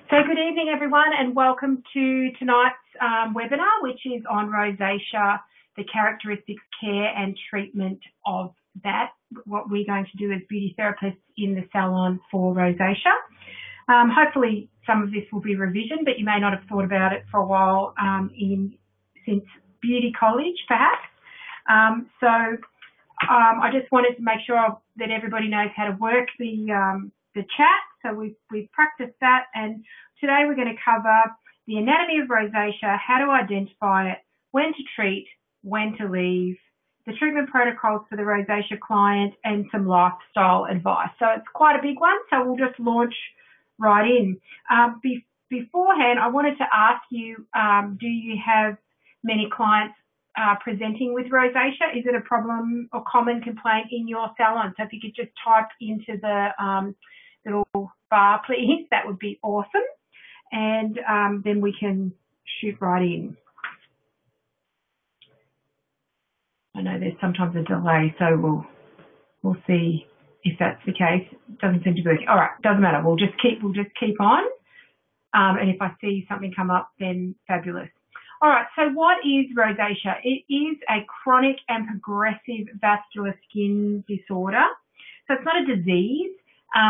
So good evening, everyone, and welcome to tonight's webinar, which is on rosacea, the characteristics, care and treatment of that, what we're going to do as beauty therapists in the salon for rosacea. Hopefully some of this will be revision, but you may not have thought about it for a while since beauty college, perhaps. I just wanted to make sure that everybody knows how to work the chat. So we've practiced that, and today we're going to cover the anatomy of rosacea, how to identify it, when to treat, when to leave, the treatment protocols for the rosacea client, and some lifestyle advice. So it's quite a big one, so we'll just launch right in. Beforehand, I wanted to ask you, do you have many clients presenting with rosacea? Is it a problem or common complaint in your salon? So if you could just type into the little bar, please, that would be awesome. And then we can shoot right in. I know there's sometimes a delay, so we'll see if that's the case. Doesn't seem to be working. All right, doesn't matter. We'll just keep on. And if I see something come up, then fabulous. All right, so what is rosacea? It is a chronic and progressive vascular skin disorder. So it's not a disease.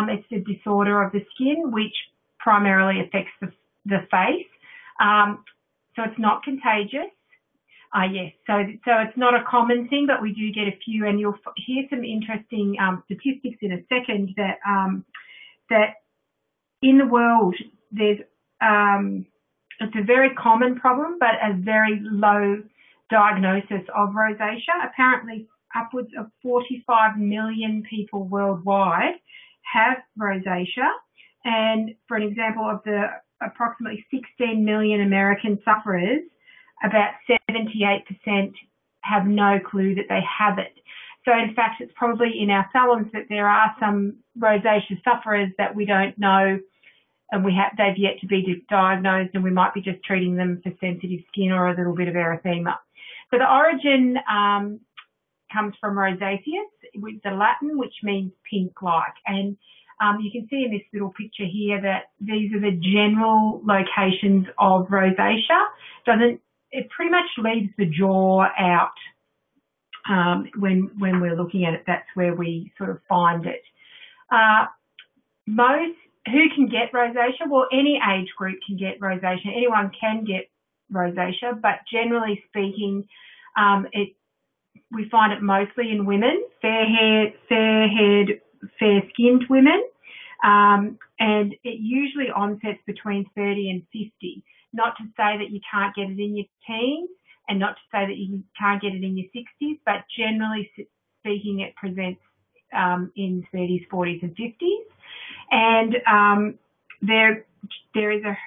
It's a disorder of the skin which primarily affects the face. So it's not contagious. Yes, so it's not a common thing, but we do get a few, and you'll hear some interesting statistics in a second that in the world there's it's a very common problem, but a very low diagnosis of rosacea. Apparently, upwards of 45 million people worldwide have rosacea, and for an example of the approximately 16 million American sufferers, about 78% have no clue that they have it. So in fact, it's probably in our salons that there are some rosacea sufferers that we don't know, and they've yet to be diagnosed, and we might be just treating them for sensitive skin or a little bit of erythema. So the origin comes from rosaceus, with the Latin, which means pink-like. And you can see in this little picture here that these are the general locations of rosacea. It pretty much leaves the jaw out when we're looking at it. That's where we sort of find it. Who can get rosacea? Well, any age group can get rosacea. Anyone can get rosacea, but generally speaking, we find it mostly in women, fair-haired, fair-skinned women, and it usually onsets between 30 and 50. Not to say that you can't get it in your teens, and not to say that you can't get it in your 60s, but generally speaking, it presents in 30s, 40s, and 50s. And there is a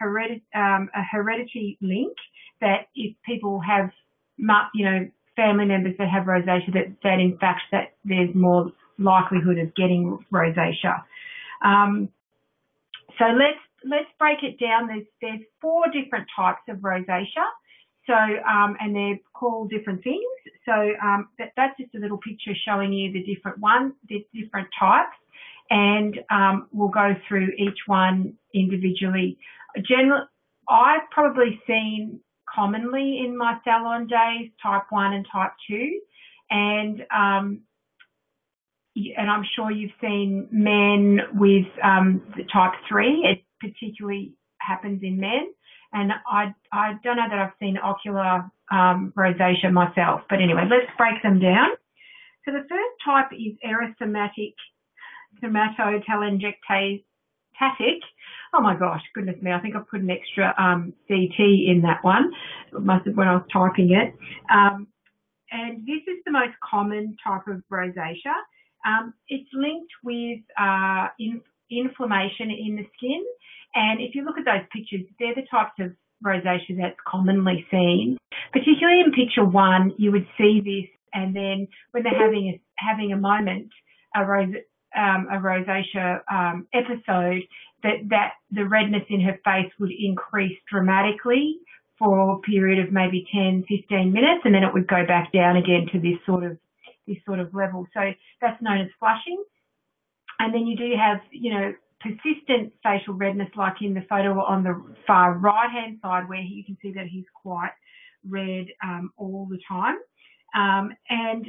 hereditary link that if people have, family members that have rosacea, that in fact that there's more likelihood of getting rosacea. So let's break it down. There's 4 different types of rosacea. So and they're called different things. So that's just a little picture showing you the different types, and we'll go through each one individually. Generally, I've probably seen commonly in my salon days type 1 and type 2, and I'm sure you've seen men with the type 3. It particularly happens in men, and I don't know that I've seen ocular rosacea myself, but anyway, let's break them down. So the first type is erythematic dermatotelangiectatic. Oh my gosh, goodness me, I think I put an extra CT in that one. It must have when I was typing it. And this is the most common type of rosacea. It's linked with inflammation in the skin. And if you look at those pictures, they're the types of rosacea that's commonly seen. Particularly in picture 1, you would see this, and then when they're having a moment, a rosacea episode, that the redness in her face would increase dramatically for a period of maybe 10, 15 minutes, and then it would go back down again to this sort of level. So that's known as flushing. And then you do have, persistent facial redness, like in the photo on the far right-hand side, where you can see that he's quite red all the time. And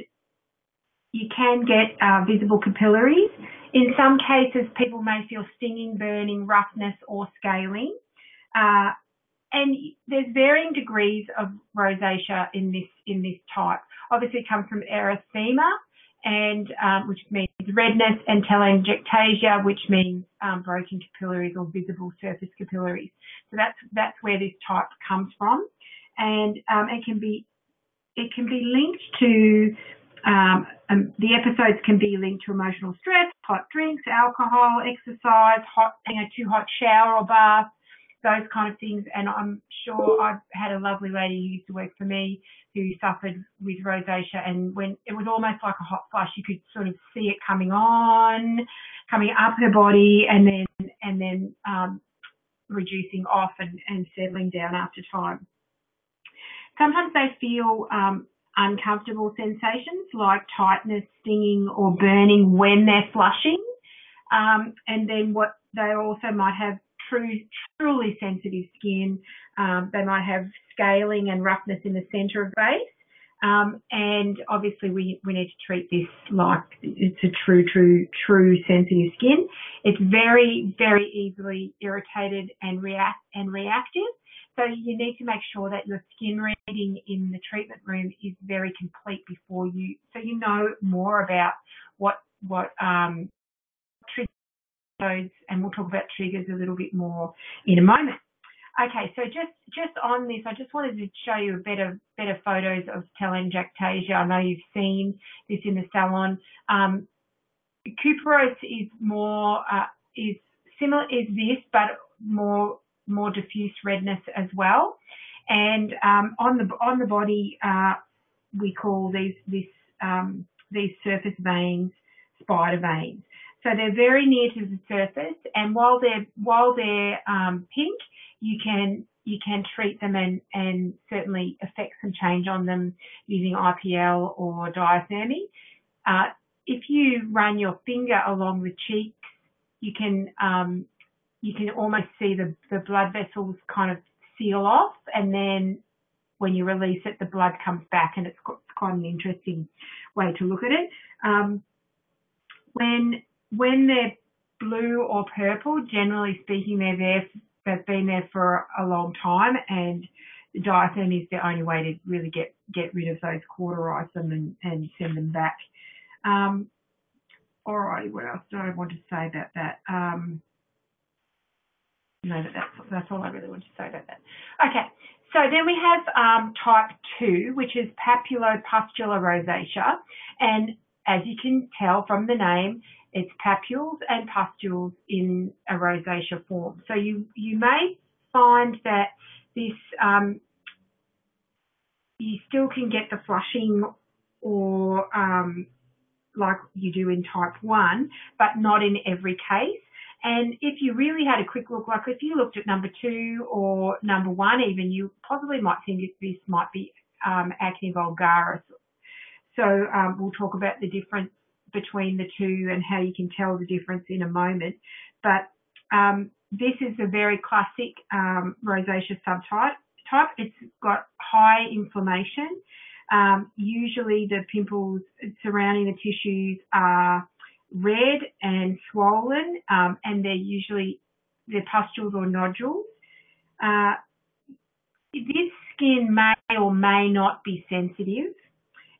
you can get visible capillaries. In some cases, people may feel stinging, burning, roughness, or scaling. And there's varying degrees of rosacea in this type. Obviously, it comes from erythema, and which means redness, and telangiectasia, which means broken capillaries or visible surface capillaries. So that's where this type comes from, and it can be linked to the episodes can be linked to emotional stress, hot drinks, alcohol, exercise, too hot shower or bath, those kind of things. And I'm sure I've had a lovely lady who used to work for me who suffered with rosacea, and when it was almost like a hot flush, you could sort of see it coming up her body, and then reducing off and settling down after time. Sometimes they feel uncomfortable sensations like tightness, stinging, or burning when they're flushing. And then what they also might have truly sensitive skin. They might have scaling and roughness in the centre of base. And obviously we need to treat this like it's a true sensitive skin. It's very, very easily irritated and reactive. So you need to make sure that your skin reading in the treatment room is very complete before so you know more about what triggers those, and we'll talk about triggers a little bit more in a moment. Okay, so just on this, I just wanted to show you better photos of telangiectasia. I know you've seen this in the salon. Cuperose is is similar is this, but more diffuse redness as well. And on the body, we call these surface veins spider veins. So they're very near to the surface, and while they're pink, you can treat them and certainly affect some change on them using IPL or diathermy. If you run your finger along the cheeks, you can almost see the blood vessels kind of seal off, and then when you release it, the blood comes back, and it's quite an interesting way to look at it. When they're blue or purple, generally speaking, they've been there for a long time, and diathermy is the only way to really get rid of those, cauterize them and send them back. All right, what else do I want to say about that? No, that's all I really want to say about that. Okay, so then we have type 2, which is papulopustular rosacea, and as you can tell from the name, it's papules and pustules in a rosacea form. So you may find that this you still can get the flushing or like you do in type 1, but not in every case. And if you really had a quick look, like if you looked at number 2 or number 1 even, you possibly might think this might be acne vulgaris. So we'll talk about the difference between the two and how you can tell the difference in a moment. But this is a very classic rosacea subtype. It's got high inflammation. Usually the pimples surrounding the tissues are red and swollen, and they're pustules or nodules. This skin may or may not be sensitive,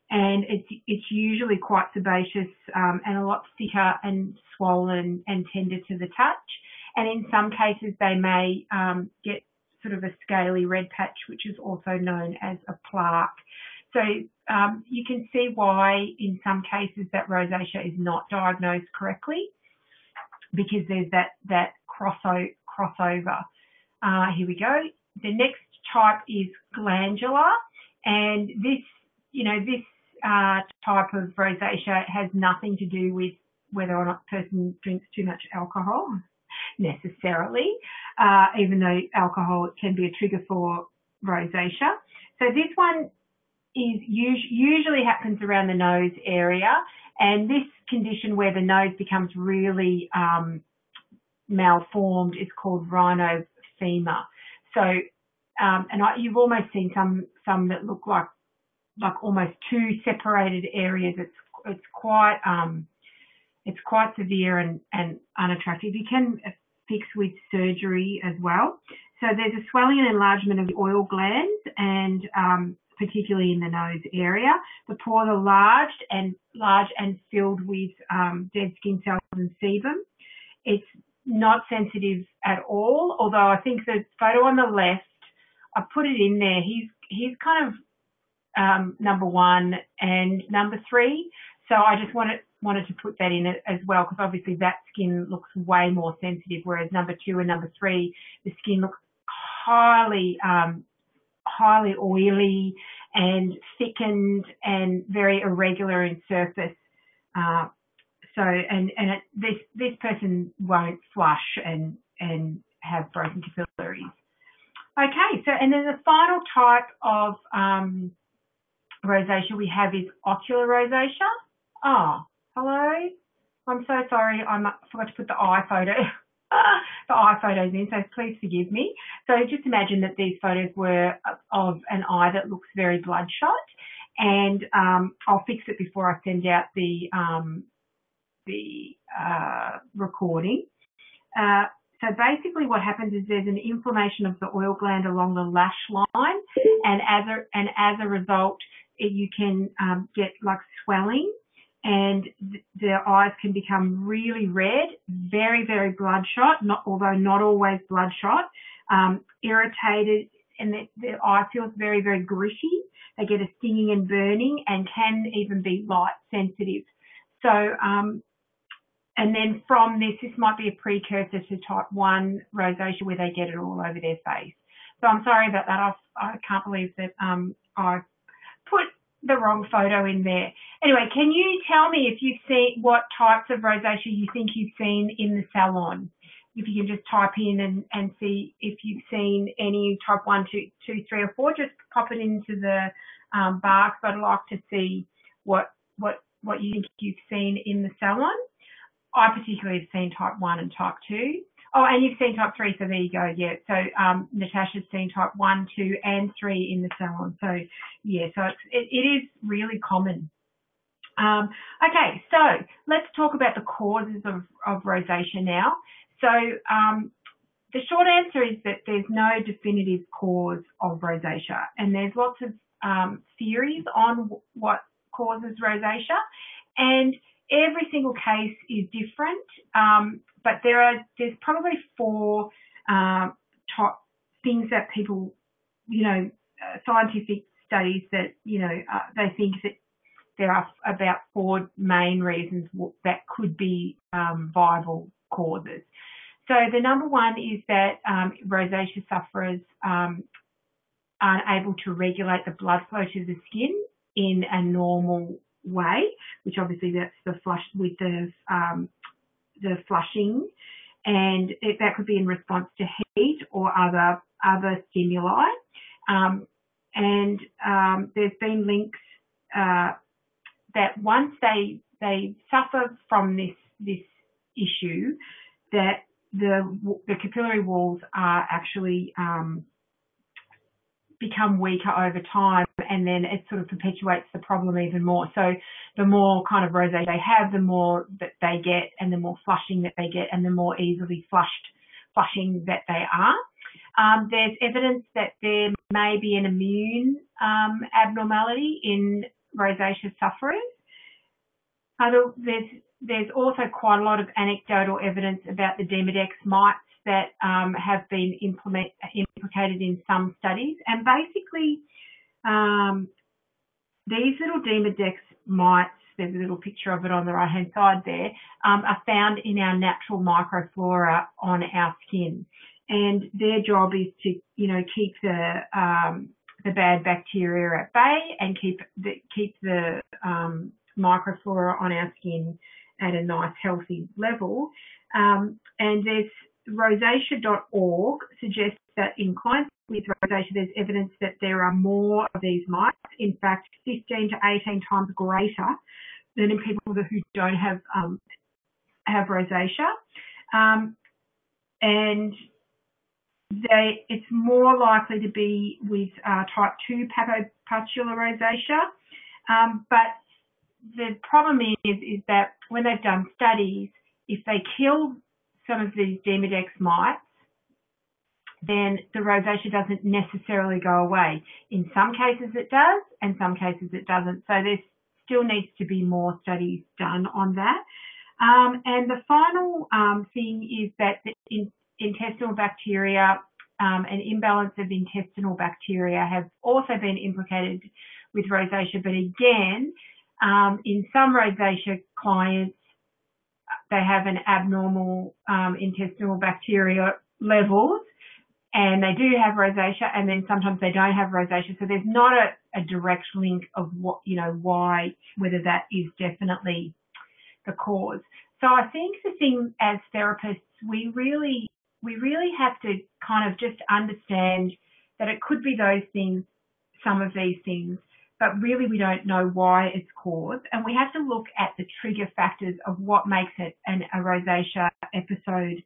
and it's usually quite sebaceous and a lot thicker and swollen and tender to the touch. And in some cases, they may get sort of a scaly red patch, which is also known as a plaque. So you can see why in some cases that rosacea is not diagnosed correctly, because there's that crossover. Here we go. The next type is glandular, and this type of rosacea has nothing to do with whether or not a person drinks too much alcohol necessarily, even though alcohol can be a trigger for rosacea. So this one is usually happens around the nose area, and this condition where the nose becomes really malformed is called rhinophtema. So, you've almost seen some that look like almost two separated areas. It's quite severe and unattractive. You can fix with surgery as well. So there's a swelling and enlargement of the oil glands, and particularly in the nose area. The pores are large and filled with dead skin cells and sebum. It's not sensitive at all, although I think the photo on the left, I put it in there. He's kind of number 1 and number 3. So I just wanted to put that in as well, because obviously that skin looks way more sensitive, whereas number 2 and number 3, the skin looks highly oily and thickened and very irregular in surface. This person won't flush and have broken capillaries. Okay, so and then the final type of rosacea we have is ocular rosacea. Oh, hello. I'm so sorry. I forgot to put the eye photos in, so please forgive me. So just imagine that these photos were of an eye that looks very bloodshot, and I'll fix it before I send out the recording. So basically what happens is there's an inflammation of the oil gland along the lash line, and as a result, you can get like swelling, and the eyes can become really red, very, very bloodshot, although not always bloodshot, irritated, and the eye feels very, very gritty. They get a stinging and burning and can even be light sensitive. So, and then from this might be a precursor to type 1 rosacea, where they get it all over their face. So I'm sorry about that. I can't believe that I put the wrong photo in there. Anyway, can you tell me if you've seen what types of rosacea you think you've seen in the salon? If you can just type in and see if you've seen any type 1, 2, 3, or 4, just pop it into the box. I'd like to see what you think you've seen in the salon. I particularly have seen type 1 and type 2. Oh, and you've seen type 3, so there you go. Yeah, so Natasha's seen type 1, 2, and 3 in the salon. So, yeah, so it is really common. Okay, so let's talk about the causes of rosacea now. So the short answer is that there's no definitive cause of rosacea, and there's lots of theories on what causes rosacea, and every single case is different, but there's probably 4 top things that people, scientific studies that, they think that there are about 4 main reasons that could be viable causes. So the number 1 is that rosacea sufferers aren't able to regulate the blood flow to the skin in a normal way, which obviously that's the flush with the flushing, and that could be in response to heat or other stimuli. And there's been links that once they suffer from this issue, that the capillary walls are actually become weaker over time, and then it sort of perpetuates the problem even more. So the more kind of rosacea they have, the more that they get, and the more flushing that they get, and the more easily flushing that they are. There's evidence that there may be an immune abnormality in rosacea sufferers. There's also quite a lot of anecdotal evidence about the Demodex mites that have been implicated in some studies. And basically, these little Demodex mites, there's a little picture of it on the right-hand side there, are found in our natural microflora on our skin. And their job is to, keep the bad bacteria at bay and keep the microflora on our skin at a nice, healthy level. And there's rosacea.org suggests that in clients with rosacea, there's evidence that there are more of these mites, in fact, 15 to 18 times greater than in people who don't have rosacea. and it's more likely to be with type 2 papupicular rosacea. But the problem is that when they've done studies, if they kill some of these Demodex mites, then the rosacea doesn't necessarily go away. In some cases it does, and some cases it doesn't. So there still needs to be more studies done on that. And the final thing is that the intestinal bacteria, an imbalance of intestinal bacteria have also been implicated with rosacea. But again, in some rosacea clients, they have an abnormal intestinal bacteria levels, and they do have rosacea, and then sometimes they don't have rosacea. So there's not a direct link of what, why, whether that is definitely the cause. So I think the thing as therapists, we really have to kind of just understand that it could be those things, some of these things, but really we don't know why it's caused. And we have to look at the trigger factors of what makes it a rosacea episode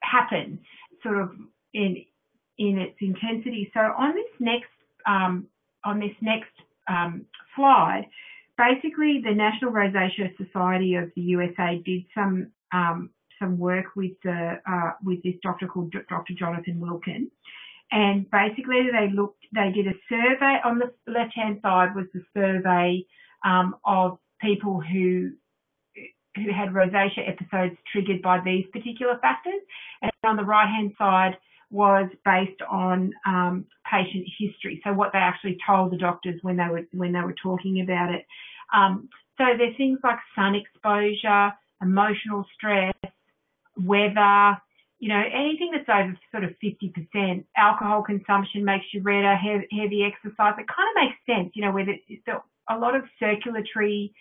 happen, sort of in its intensity. So on this next slide, basically the National Rosacea Society of the USA did some work with this doctor called Dr. Jonathan Wilkin, and basically they did a survey. On the left-hand side was the survey of people who had rosacea episodes triggered by these particular factors, and on the right-hand side was based on patient history, so what they actually told the doctors when they were talking about it. So there's things like sun exposure, emotional stress, weather, anything that's over sort of 50%. Alcohol consumption makes you redder, heavy exercise. It kind of makes sense, where it's a lot of circulatory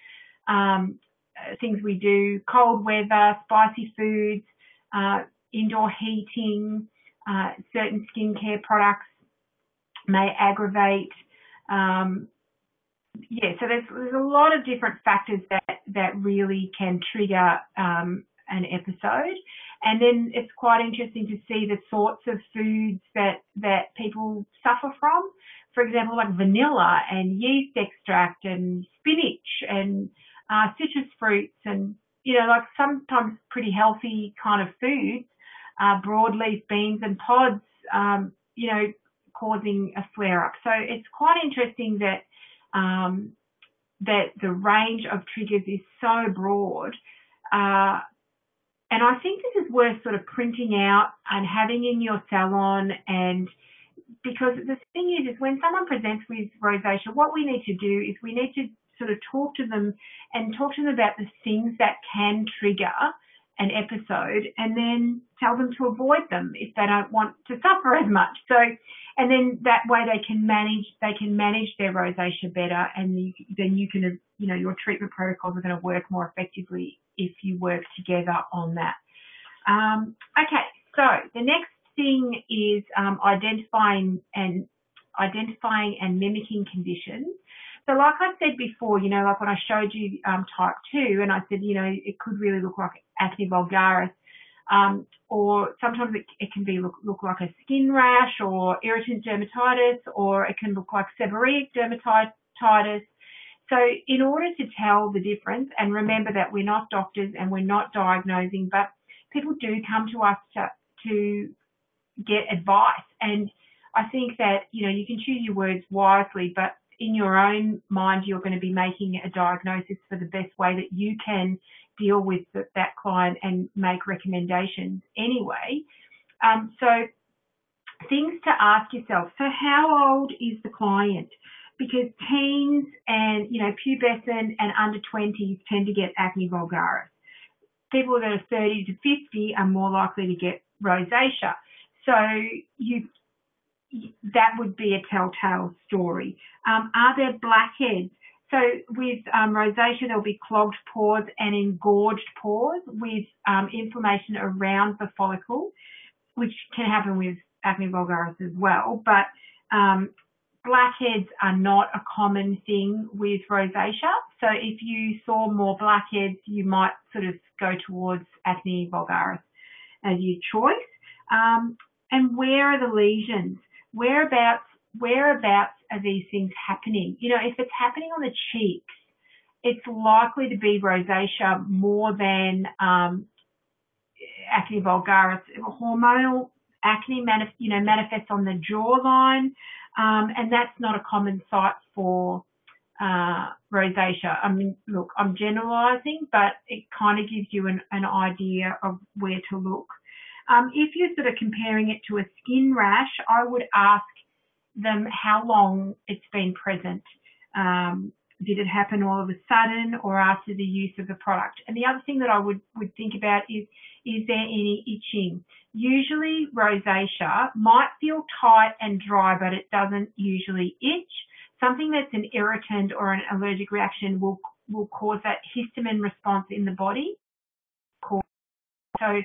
things we do, cold weather, spicy foods, indoor heating, certain skincare products may aggravate. So there's a lot of different factors that really can trigger an episode. And then it's quite interesting to see the sorts of foods that people suffer from. For example, like vanilla and yeast extract and spinach and citrus fruits and, like sometimes pretty healthy kind of foods, broadleaf beans and pods, causing a flare-up. So it's quite interesting that the range of triggers is so broad. And I think this is worth sort of printing out and having in your salon, and because the thing is when someone presents with rosacea, what we need to do is we need to sort of talk to them about the things that can trigger an episode, and then tell them to avoid them if they don't want to suffer as much. So, and then that way they can manage their rosacea better, and then you can, your treatment protocols are going to work more effectively if you work together on that. Okay, so the next thing is identifying and mimicking conditions. So like I said before, like when I showed you type 2, and I said, it could really look like acne vulgaris, or sometimes it can look like a skin rash or irritant dermatitis, or it can look like seborrheic dermatitis. So in order to tell the difference, and remember that we're not doctors and we're not diagnosing, but people do come to us to get advice. And I think that, you can choose your words wisely, but in your own mind, you're going to be making a diagnosis for the best way that you can deal with that client and make recommendations anyway. So things to ask yourself. So how old is the client? Because teens and, pubescent and under 20s tend to get acne vulgaris. People that are 30 to 50 are more likely to get rosacea. So that would be a telltale story. Are there blackheads? So with rosacea, there'll be clogged pores and engorged pores with inflammation around the follicle, which can happen with acne vulgaris as well. But blackheads are not a common thing with rosacea. So if you saw more blackheads, you might sort of go towards acne vulgaris. as your choice. And where are the lesions? Whereabouts are these things happening? You know, if it's happening on the cheeks, it's likely to be rosacea more than acne vulgaris. Hormonal acne manifests on the jawline, and that's not a common site for rosacea. I mean, look, I'm generalizing, but it kind of gives you an idea of where to look. If you're sort of comparing it to a skin rash, I would ask them how long it's been present. Did it happen all of a sudden or after the use of the product? And the other thing that I would think about is there any itching? Usually rosacea might feel tight and dry, but it doesn't usually itch. Something that's an irritant or an allergic reaction will cause that histamine response in the body. So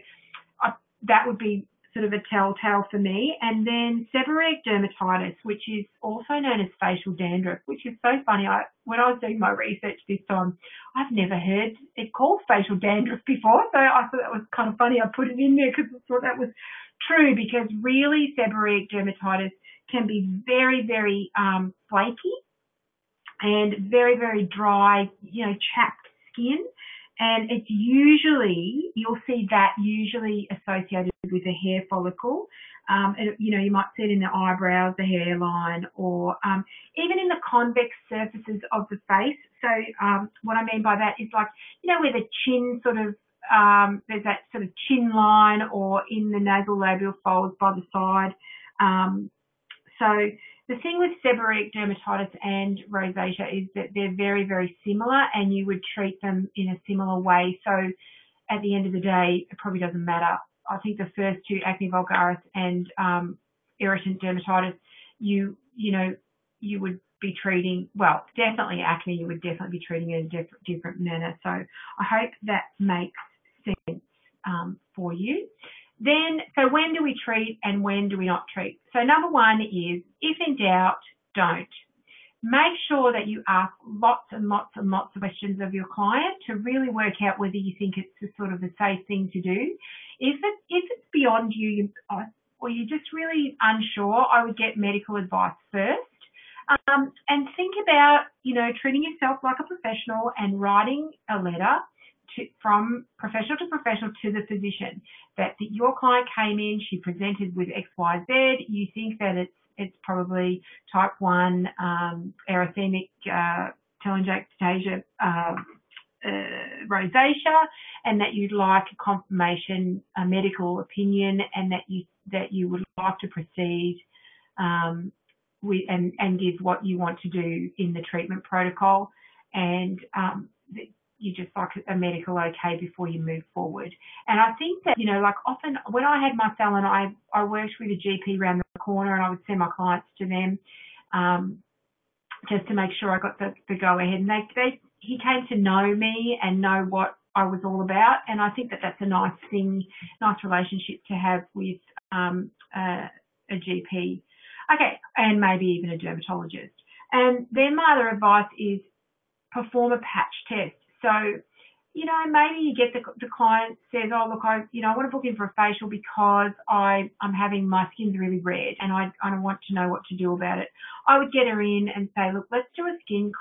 that would be sort of a telltale for me. And then seborrheic dermatitis, which is also known as facial dandruff, which is so funny. When I was doing my research this time, I've never heard it called facial dandruff before. So I thought that was kind of funny. I put it in there because I thought that was true, because really seborrheic dermatitis can be very, very flaky and very, very dry, chapped skin. And it's usually, you'll see that usually associated with a hair follicle. You might see it in the eyebrows, the hairline, or even in the convex surfaces of the face. So what I mean by that is like, where the chin sort of, there's that sort of chin line, or in the nasal labial folds by the side. So the thing with seborrheic dermatitis and rosacea is that they're very, very similar, and you would treat them in a similar way. So at the end of the day, it probably doesn't matter. I think the first two, acne vulgaris and irritant dermatitis, you would be treating, well, definitely acne, you would definitely be treating in a different manner. So I hope that makes sense for you. Then, so when do we treat and when do we not treat? So number one is, if in doubt, don't. Make sure that you ask lots and lots and lots of questions of your client to really work out whether you think it's a sort of a safe thing to do. If it's beyond you, or you're just really unsure, I would get medical advice first. And think about, treating yourself like a professional and writing a letter from professional to professional to the physician that your client came in, she presented with XYZ, you think that it's probably type 1 erythemic telangiectasia rosacea, and that you'd like a confirmation, a medical opinion, and that you would like to proceed with and give what you want to do in the treatment protocol, and you just like a medical okay before you move forward. And I think that, like often when I had my salon, I worked with a GP around the corner, and I would send my clients to them just to make sure I got the go ahead. And he came to know me and know what I was all about. And I think that that's a nice relationship to have with a GP. Okay, and maybe even a dermatologist. And then my other advice is perform a patch test. So, maybe you get the client says, oh, look, I want to book in for a facial because I'm having, my skin's really red and I want to know what to do about it. I would get her in and say, look, let's do a skin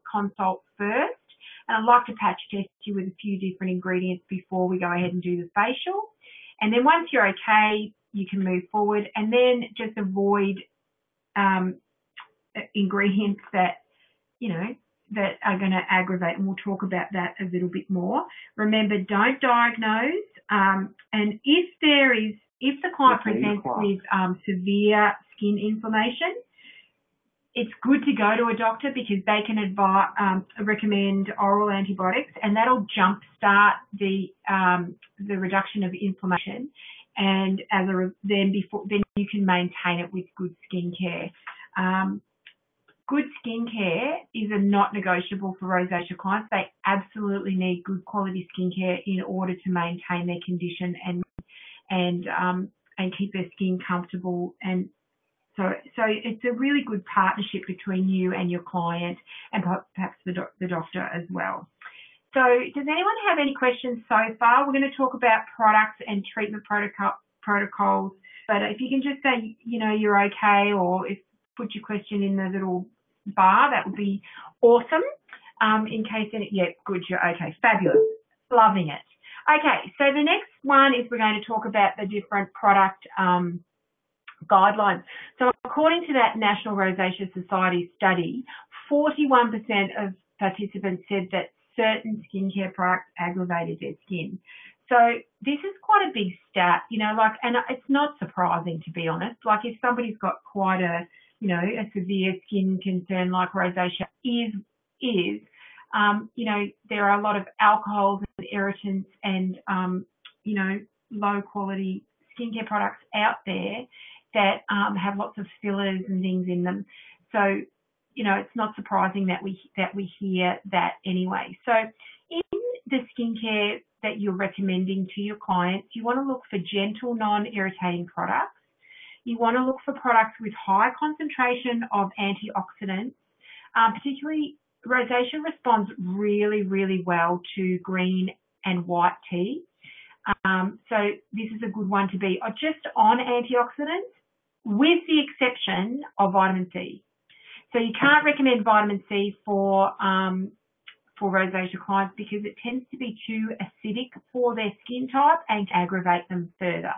consult first. And I'd like to patch test you with a few different ingredients before we go ahead and do the facial. And then once you're okay, you can move forward, and then just avoid ingredients that, that are going to aggravate, and we'll talk about that a little bit more. Remember, don't diagnose. And if the client presents with severe skin inflammation, it's good to go to a doctor because they can recommend oral antibiotics, and that'll jumpstart the reduction of inflammation. And then you can maintain it with good skincare. Good skincare is a not negotiable for rosacea clients. They absolutely need good quality skincare in order to maintain their condition and keep their skin comfortable. And so it's a really good partnership between you and your client, and perhaps the doctor as well. So does anyone have any questions so far? We're going to talk about products and treatment protocols, but if you can just say, you're okay, or if put your question in the little bar, that would be awesome. In case good, you're okay. Fabulous. Loving it. Okay, so the next one is we're going to talk about the different product guidelines. So according to that National Rosacea Society study, 41% of participants said that certain skincare products aggravated their skin. So this is quite a big stat, and it's not surprising, to be honest. Like, if somebody's got quite a severe skin concern like rosacea is, there are a lot of alcohols and irritants and, low quality skincare products out there that have lots of fillers and things in them. So, it's not surprising that we hear that anyway. So in the skincare that you're recommending to your clients, you want to look for gentle, non-irritating products. You want to look for products with high concentration of antioxidants. Particularly, rosacea responds really, really well to green and white tea. So this is a good one to be just on antioxidants, with the exception of vitamin C. So you can't recommend vitamin C for rosacea clients because it tends to be too acidic for their skin type and aggravate them further.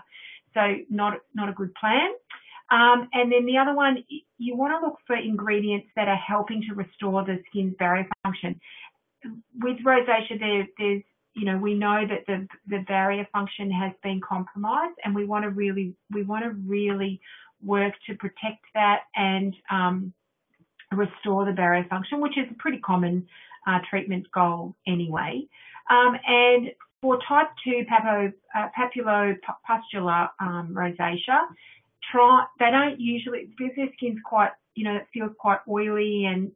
So not a good plan. And then the other one, you want to look for ingredients that are helping to restore the skin's barrier function. With rosacea, there's we know that the barrier function has been compromised, and we want to really work to protect that and restore the barrier function, which is a pretty common treatment goal anyway. And for type 2 papulopustular rosacea, they don't usually, because their skin's quite, it feels quite oily, and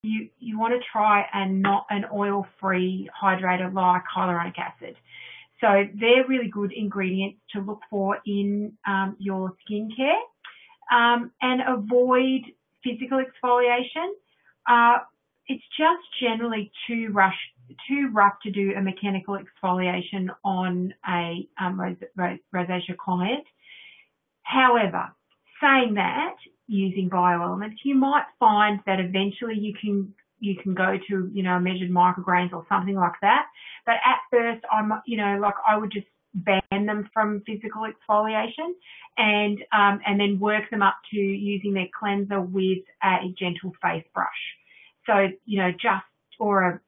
you want to try and not an oil-free hydrator like hyaluronic acid. So they're really good ingredients to look for in your skincare. And avoid physical exfoliation. It's just generally too rough to do a mechanical exfoliation on a rosacea client. However, saying that, using bioelements, you might find that eventually you can go to measured micrograms or something like that. But at first, I would just ban them from physical exfoliation and then work them up to using their cleanser with a gentle face brush. So, or a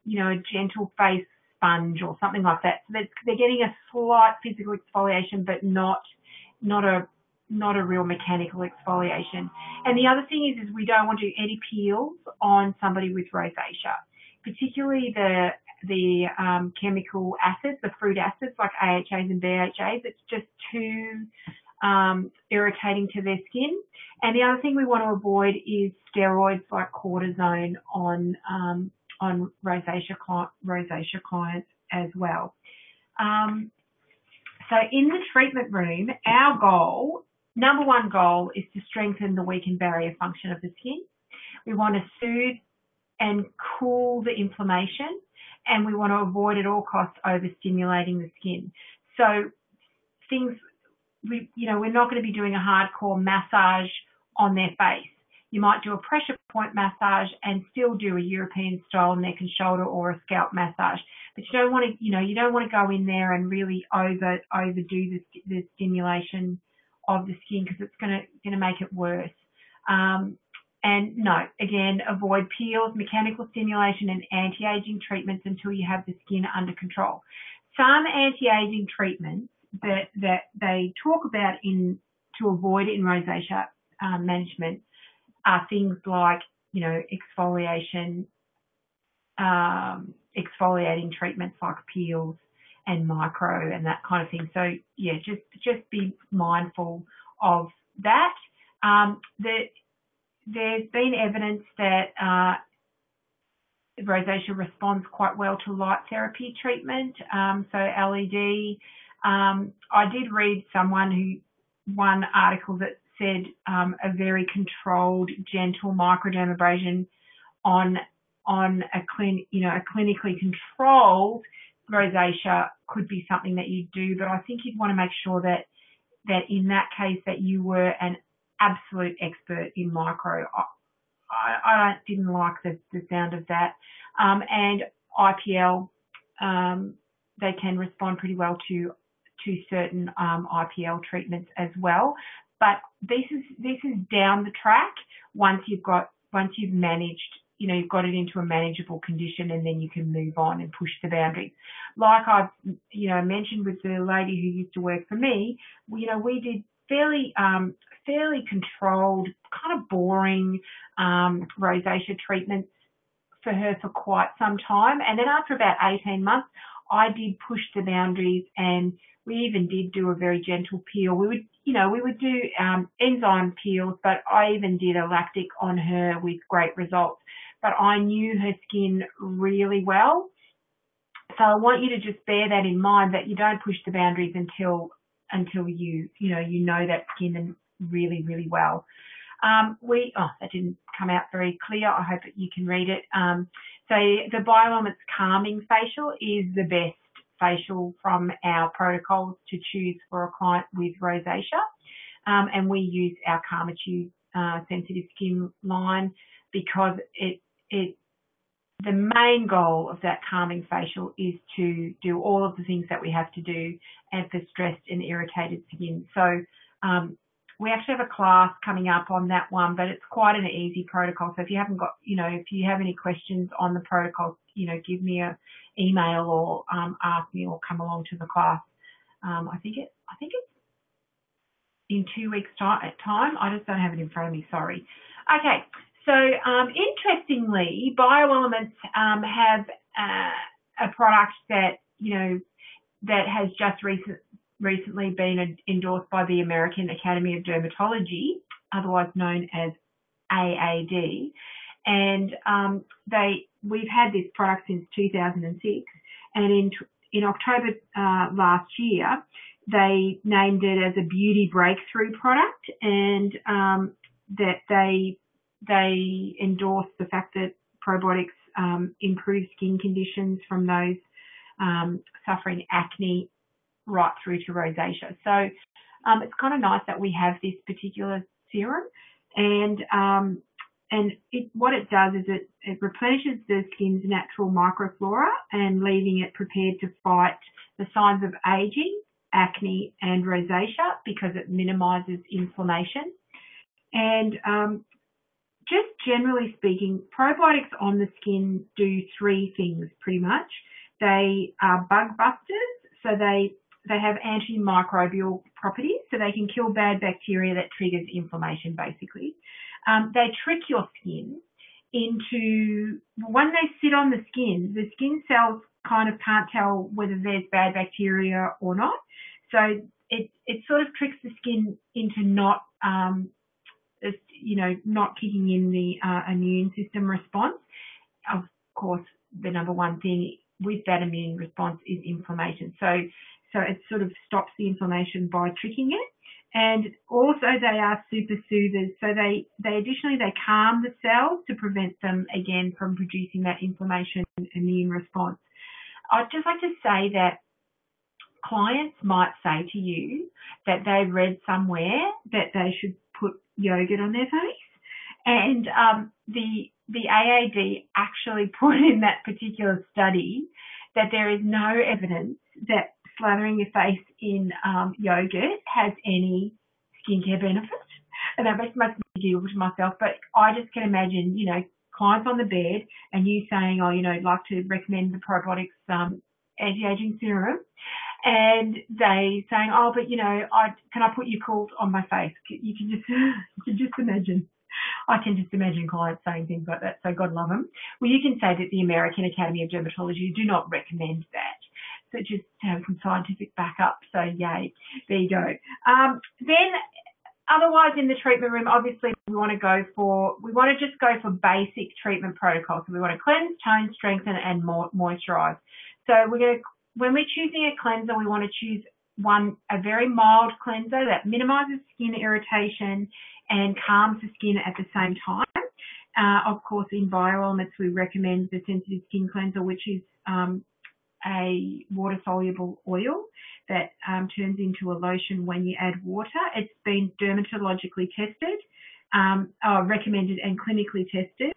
gentle face sponge or something like that. So they're getting a slight physical exfoliation, but not a real mechanical exfoliation. And the other thing is we don't want to do any peels on somebody with rosacea, particularly the chemical acids, the fruit acids like AHAs and BHAs. It's just too irritating to their skin. And the other thing we want to avoid is steroids like cortisone on rosacea clients as well. So in the treatment room, our goal, number one goal, is to strengthen the weakened barrier function of the skin. We want to soothe and cool the inflammation, and we want to avoid at all costs overstimulating the skin. So we're not going to be doing a hardcore massage on their face. You might do a pressure point massage and still do a European style neck and shoulder or a scalp massage. But you don't want to go in there and really overdo the stimulation of the skin, because it's going to make it worse. And no, again, avoid peels, mechanical stimulation, and anti-aging treatments until you have the skin under control. Some anti-aging treatments that they talk about to avoid in rosacea management are things like, exfoliating treatments like peels and micro and that kind of thing. So yeah, just be mindful of that. There's been evidence that rosacea responds quite well to light therapy treatment, so LED. I did read one article that said a very controlled, gentle microdermabrasion on on a clinically controlled rosacea could be something that you do, but I think you'd want to make sure that in that case that you were an absolute expert in micro. I didn't like the sound of that. And IPL, they can respond pretty well to certain IPL treatments as well. But this is down the track once you've managed, you've got it into a manageable condition, and then you can move on and push the boundaries. Like I've, mentioned with the lady who used to work for me, we did fairly controlled, kind of boring rosacea treatments for her for quite some time. And then after about 18 months, I did push the boundaries, and we even did do a very gentle peel. We would do enzyme peels, but I even did a lactic on her with great results. But I knew her skin really well. So I want you to just bear that in mind, that you don't push the boundaries until you know that skin really, really well. That didn't come out very clear. I hope that you can read it. So the Bioelements Calming Facial is the best facial from our protocols to choose for a client with rosacea. And we use our Calmatube sensitive skin line because the main goal of that calming facial is to do all of the things that we have to do and for stressed and irritated skin. So we actually have a class coming up on that one, but it's quite an easy protocol. So if you haven't got, if you have any questions on the protocol, give me an email or ask me or come along to the class. I think it's in 2 weeks' time. I just don't have it in front of me. Sorry. Okay. So interestingly, Bioelements have a product that that has just recently been endorsed by the American Academy of Dermatology, otherwise known as AAD, and we've had this product since 2006, and in October last year they named it as a beauty breakthrough product, and that they endorsed the fact that probiotics improve skin conditions from those suffering acne right through to rosacea. So it's kind of nice that we have this particular serum, and what it does is it replenishes the skin's natural microflora and leaving it prepared to fight the signs of aging, acne and rosacea because it minimizes inflammation. And just generally speaking, probiotics on the skin do three things pretty much. They are bug busters, so they have antimicrobial properties, so they can kill bad bacteria that triggers inflammation, basically. They trick your skin into, when they sit on the skin cells kind of can't tell whether there's bad bacteria or not. So it sort of tricks the skin into not kicking in the immune system response. Of course, the number one thing with that immune response is inflammation. So it sort of stops the inflammation by tricking it. And also they are super soothers. So they additionally calm the cells to prevent them again from producing that inflammation immune response. I'd just like to say that clients might say to you that they read somewhere that they should put yogurt on their face, and the AAD actually put in that particular study that there is no evidence that slathering your face in yogurt has any skincare benefit. And that makes me giggle to myself, but I just can imagine, clients on the bed and you saying, I'd like to recommend the probiotics anti-aging serum, and they saying, but can I put Yakult on my face? You can just imagine. I can just imagine clients saying things like that, so God love them. Well, you can say that the American Academy of Dermatology do not recommend that. So just to have some scientific backup. So yay, there you go. Then otherwise in the treatment room, obviously we want to just go for basic treatment protocols. So we want to cleanse, tone, strengthen, and moisturize. So when we're choosing a cleanser, we want to choose a very mild cleanser that minimizes skin irritation and calms the skin at the same time. Of course, in Bioelements, we recommend the Sensitive Skin Cleanser, which is a water-soluble oil that turns into a lotion when you add water. It's been dermatologically tested, recommended and clinically tested.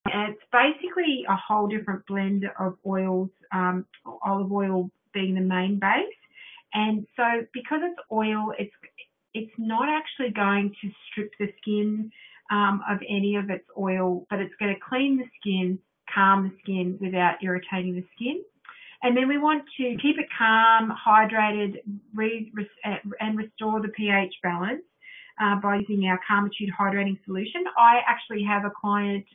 It's basically a whole different blend of oils, olive oil being the main base. And so because it's oil, it's not actually going to strip the skin of any of its oil, but it's going to clean the skin, calm the skin without irritating the skin. And then we want to keep it calm, hydrated, and restore the pH balance by using our Calmitude hydrating solution. I actually have a client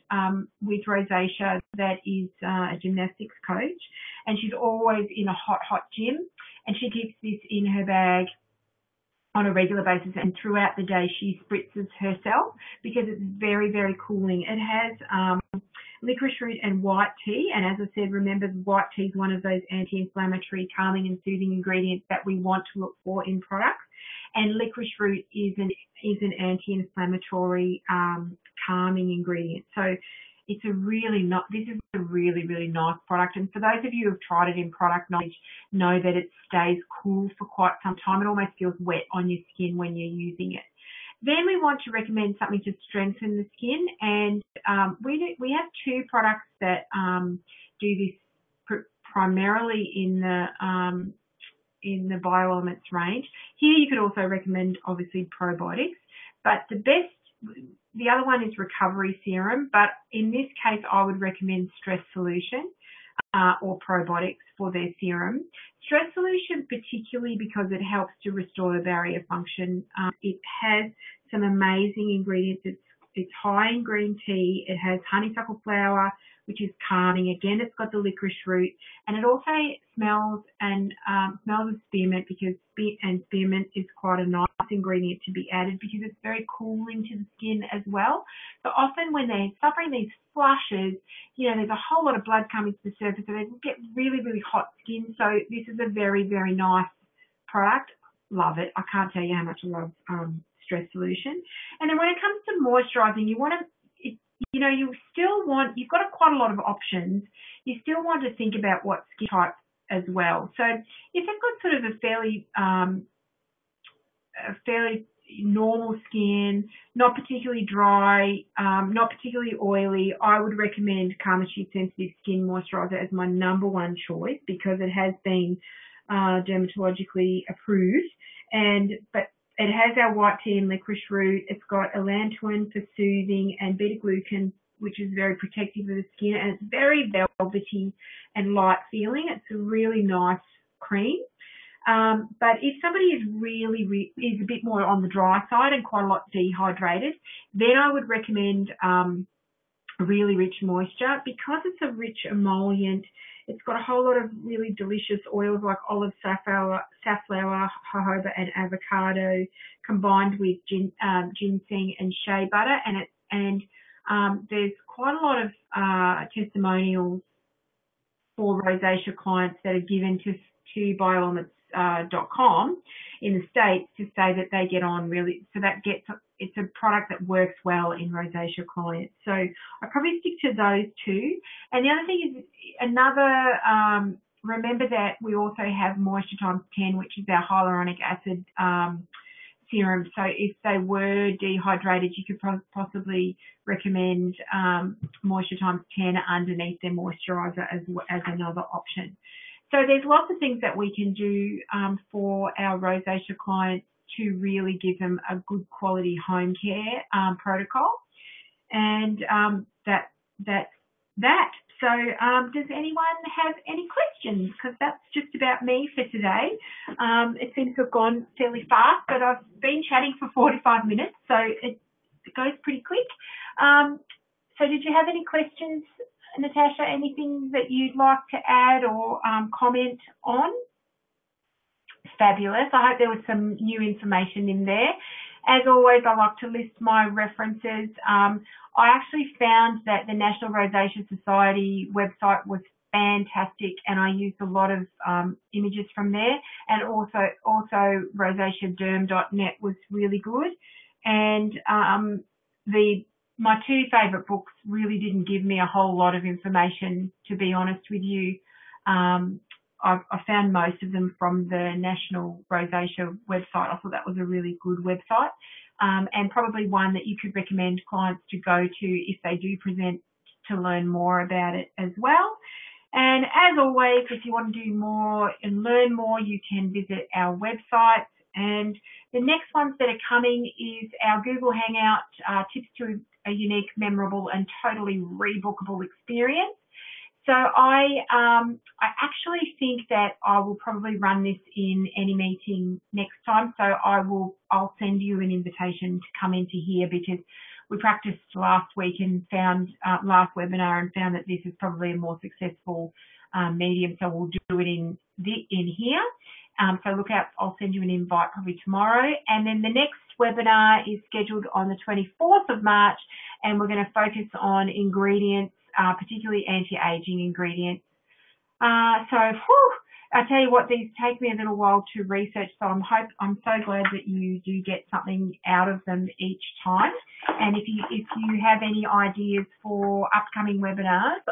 with rosacea that is a gymnastics coach, and she's always in a hot gym, and she keeps this in her bag on a regular basis, and throughout the day she spritzes herself because it's very, very cooling. It has licorice root and white tea, and as I said, remember, white tea is one of those anti-inflammatory, calming and soothing ingredients that we want to look for in products, and licorice root is an anti-inflammatory, calming ingredient. So this is a really, really nice product. And for those of you who have tried it in product knowledge, know that it stays cool for quite some time. It almost feels wet on your skin when you're using it. Then we want to recommend something to strengthen the skin, and we have two products that do this primarily in the Bioelements range. Here you could also recommend obviously probiotics, but the other one is Recovery Serum, but in this case I would recommend Stress Solution or probiotics for their serum. Stress Solution particularly because it helps to restore the barrier function. It has some amazing ingredients. It's high in green tea. It has honeysuckle flower, which is calming. Again, it's got the licorice root, and it also smells of spearmint because spearmint is quite a nice ingredient to be added because it's very cooling to the skin as well. So often when they're suffering these flushes, there's a whole lot of blood coming to the surface, so they get really, really hot skin. So this is a very, very nice product. Love it. I can't tell you how much I love Stress Solution. And then when it comes to moisturizing, you've got quite a lot of options. You still want to think about what skin type as well. So if they've got sort of a fairly normal skin, not particularly dry, not particularly oily, I would recommend Calmitude Sensitive Skin Moisturizer as my number one choice because it has been dermatologically approved. But it has our white tea and licorice root. It's got allantoin for soothing and beta-glucan, which is very protective of the skin, and it's very velvety and light feeling. It's a really nice cream. But if somebody is is a bit more on the dry side and quite a lot dehydrated, then I would recommend really rich moisture because it's a rich emollient. It's got a whole lot of really delicious oils like olive, safflower, jojoba, and avocado, combined with ginseng and shea butter, and there's quite a lot of testimonials for rosacea clients that are given to bioelements.com in the States to say that they get on really, so it's a product that works well in rosacea clients. So I probably stick to those two. And the other thing is remember that we also have Moisture Times 10, which is our hyaluronic acid serum. So if they were dehydrated, you could possibly recommend Moisture Times 10 underneath their moisturizer as another option. So there's lots of things that we can do for our rosacea clients to really give them a good quality home care protocol. And that's that. So does anyone have any questions? Because that's just about me for today. It seems to have gone fairly fast, but I've been chatting for 45 minutes, so it goes pretty quick. So did you have any questions, Natasha? Anything that you'd like to add or comment on? Fabulous. I hope there was some new information in there. As always, I like to list my references. I actually found that the National Rosacea Society website was fantastic, and I used a lot of images from there. And also rosaceaderm.net was really good. And the my two favourite books really didn't give me a whole lot of information, to be honest with you. I found most of them from the National Rosacea website. I thought that was a really good website, and probably one that you could recommend clients to go to if they do present, to learn more about it as well. And as always, if you want to do more and learn more, you can visit our website. And the next ones that are coming is our Google Hangout, tips to a unique, memorable and totally rebookable experience. So I actually think that I will probably run this in AnyMeeting next time. So I'll send you an invitation to come into here, because we practiced last week and found last webinar and found that this is probably a more successful medium. So we'll do it in here. So look out, I'll send you an invite probably tomorrow. And then the next webinar is scheduled on the 24th of March, and we're going to focus on ingredients, particularly anti-aging ingredients. I tell you what, these take me a little while to research, so I'm so glad that you do get something out of them each time. And if you have any ideas for upcoming webinars,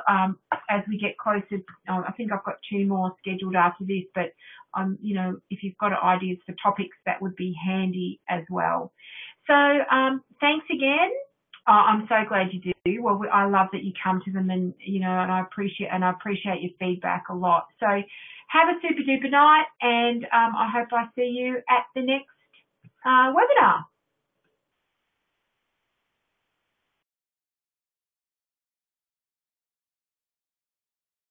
as we get closer, I think I've got 2 more scheduled after this, but if you've got ideas for topics, that would be handy as well. So thanks again. I'm so glad you do. Well, I love that you come to them, and I appreciate your feedback a lot. So have a super duper night, and I hope I see you at the next webinar.